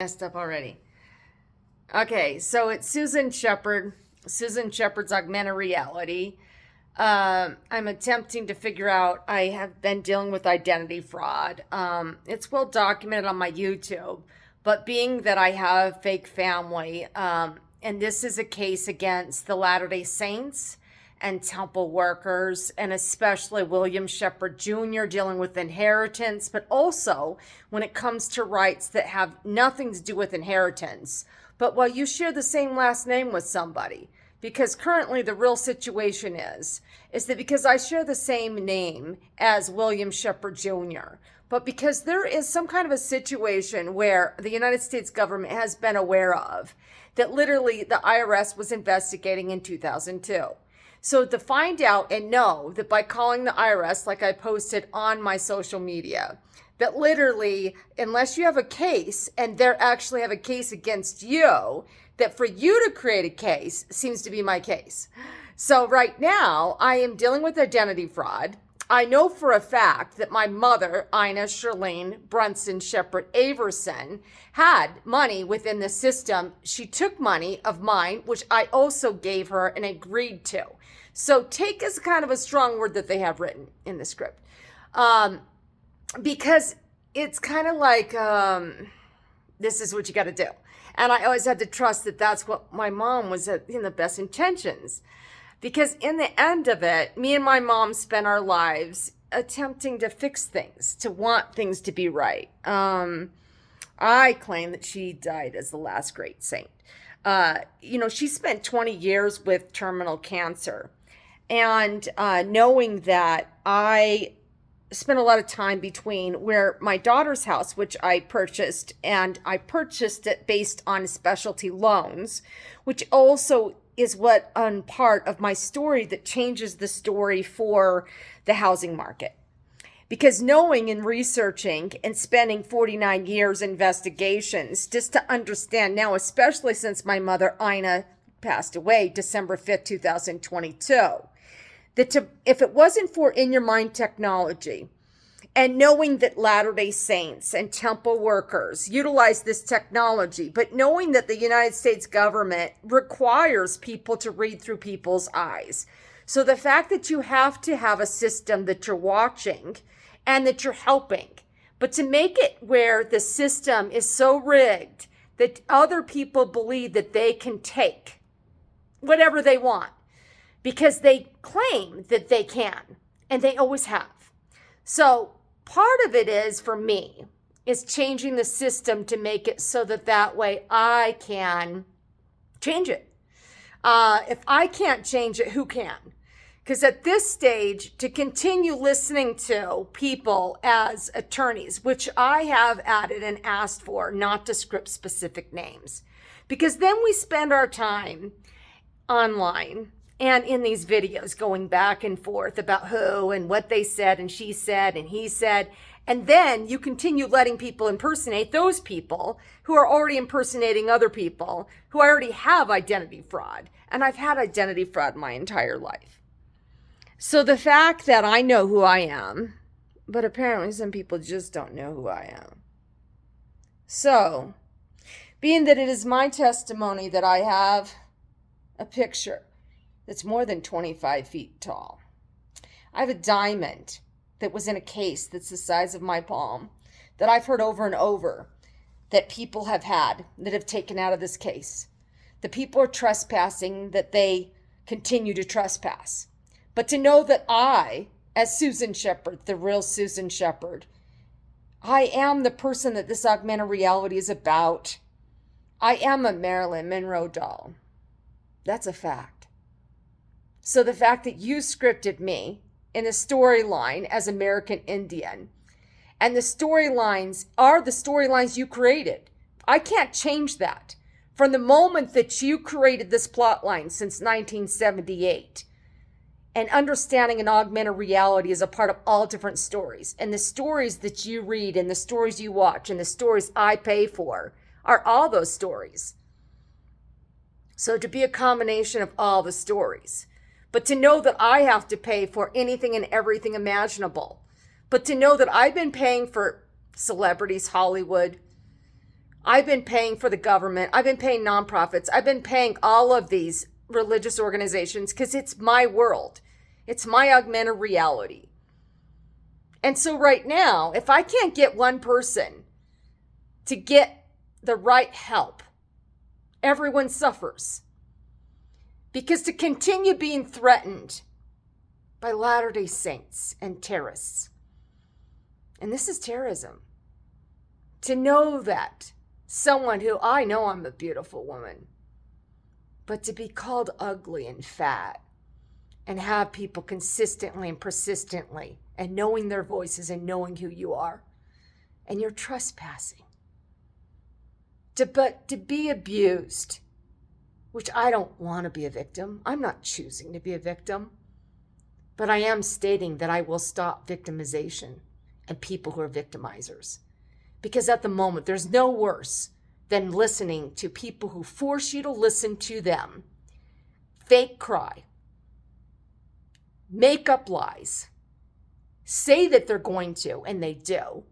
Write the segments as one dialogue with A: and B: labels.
A: Messed up already. Okay, so it's Susan Shepard. Susan Shepard's Augmented Reality. I'm attempting to figure out. I have been dealing with identity fraud. It's well documented on my YouTube, but being that I have fake family, and this is a case against the Latter-day Saints and temple workers, and especially William Shepard Jr. dealing with inheritance, but also when it comes to rights that have nothing to do with inheritance. But while you share the same last name with somebody, because currently the real situation is that because I share the same name as William Shepard Jr., but because there is some kind of a situation where the United States government has been aware of that literally the IRS was investigating in 2002. So to find out and know that by calling the IRS, like I posted on my social media, that literally, unless you have a case and they actually have a case against you, that for you to create a case seems to be my case. So right now, I am dealing with identity fraud. I know for a fact that my mother, Ina Shirlene Brunson Shepard Averson, had money within the system. She took money of mine, which I also gave her and agreed to. So take as kind of a strong word that they have written in the script. Because it's kind of like, this is what you got to do. And I always had to trust that that's what my mom was in the best intentions. Because in the end of it, me and my mom spent our lives attempting to fix things, to want things to be right. I claim that she died as the last great saint. She spent 20 years with terminal cancer. And knowing that I spent a lot of time between where my daughter's house, which I purchased, and I purchased it based on specialty loans, which also is what part of my story that changes the story for the housing market. Because knowing and researching and spending 49 years investigations just to understand now, especially since my mother Ina passed away December 5th, 2022, that if it wasn't for in your mind technology and knowing that Latter-day Saints and temple workers utilize this technology, but knowing that the United States government requires people to read through people's eyes. So the fact that you have to have a system that you're watching and that you're helping, but to make it where the system is so rigged that other people believe that they can take whatever they want, because they claim that they can, and they always have. So part of it is, for me, is changing the system to make it so that way I can change it. If I can't change it, who can? Because at this stage, to continue listening to people as attorneys, which I have added and asked for, not to script specific names, because then we spend our time online and in these videos going back and forth about who and what they said and she said and he said. And then you continue letting people impersonate those people who are already impersonating other people who already have identity fraud. And I've had identity fraud my entire life. So the fact that I know who I am, but apparently some people just don't know who I am. So, being that it is my testimony that I have a picture that's more than 25 feet tall. I have a diamond that was in a case that's the size of my palm that I've heard over and over that people have had that have taken out of this case. The people are trespassing, that they continue to trespass. But to know that I, as Susan Shepard, the real Susan Shepard, I am the person that this augmented reality is about. I am a Marilyn Monroe doll. That's a fact. So the fact that you scripted me in a storyline as American Indian, and the storylines are the storylines you created. I can't change that. From the moment that you created this plot line since 1978, and understanding an augmented reality is a part of all different stories. And the stories that you read and the stories you watch and the stories I pay for are all those stories. So to be a combination of all the stories. But to know that I have to pay for anything and everything imaginable. But to know that I've been paying for celebrities, Hollywood, I've been paying for the government. I've been paying nonprofits. I've been paying all of these religious organizations because it's my world. It's my augmented reality. And so right now, if I can't get one person to get the right help, everyone suffers. Because to continue being threatened by Latter-day Saints and terrorists, and this is terrorism, to know that someone who, I know I'm a beautiful woman, but to be called ugly and fat and have people consistently and persistently and knowing their voices and knowing who you are, and you're trespassing. But to be abused, which I don't want to be a victim. I'm not choosing to be a victim. But I am stating that I will stop victimization and people who are victimizers. Because at the moment, there's no worse than listening to people who force you to listen to them, fake cry, make up lies, say that they're going to, and they do,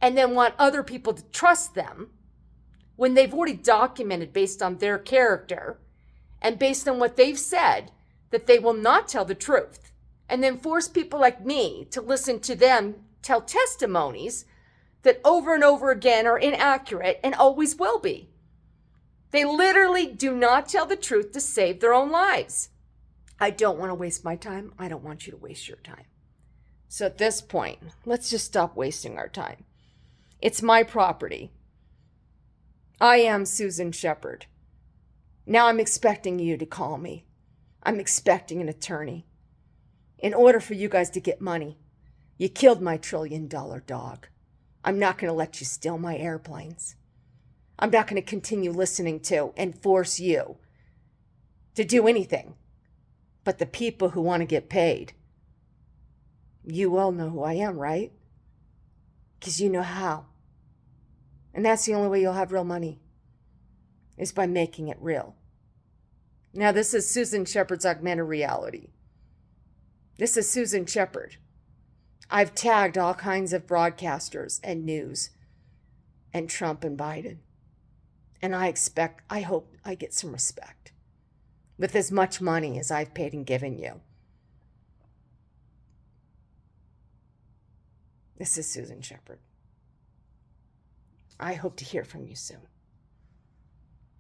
A: and then want other people to trust them when they've already documented based on their character and based on what they've said that they will not tell the truth, and then force people like me to listen to them tell testimonies that over and over again are inaccurate and always will be. They literally do not tell the truth to save their own lives. I don't want to waste my time. I don't want you to waste your time. So at this point, let's just stop wasting our time. It's my property. I am Susan Shepard. Now I'm expecting you to call me. I'm expecting an attorney. In order for you guys to get money, you killed my $1 trillion dog. I'm not going to let you steal my airplanes. I'm not going to continue listening to and force you to do anything. But the people who want to get paid, you all know who I am, right? Because you know how. And that's the only way you'll have real money, is by making it real. Now, this is Susan Shepard's Augmented Reality. This is Susan Shepard. I've tagged all kinds of broadcasters and news and Trump and Biden. And I hope I get some respect with as much money as I've paid and given you. This is Susan Shepard. I hope to hear from you soon.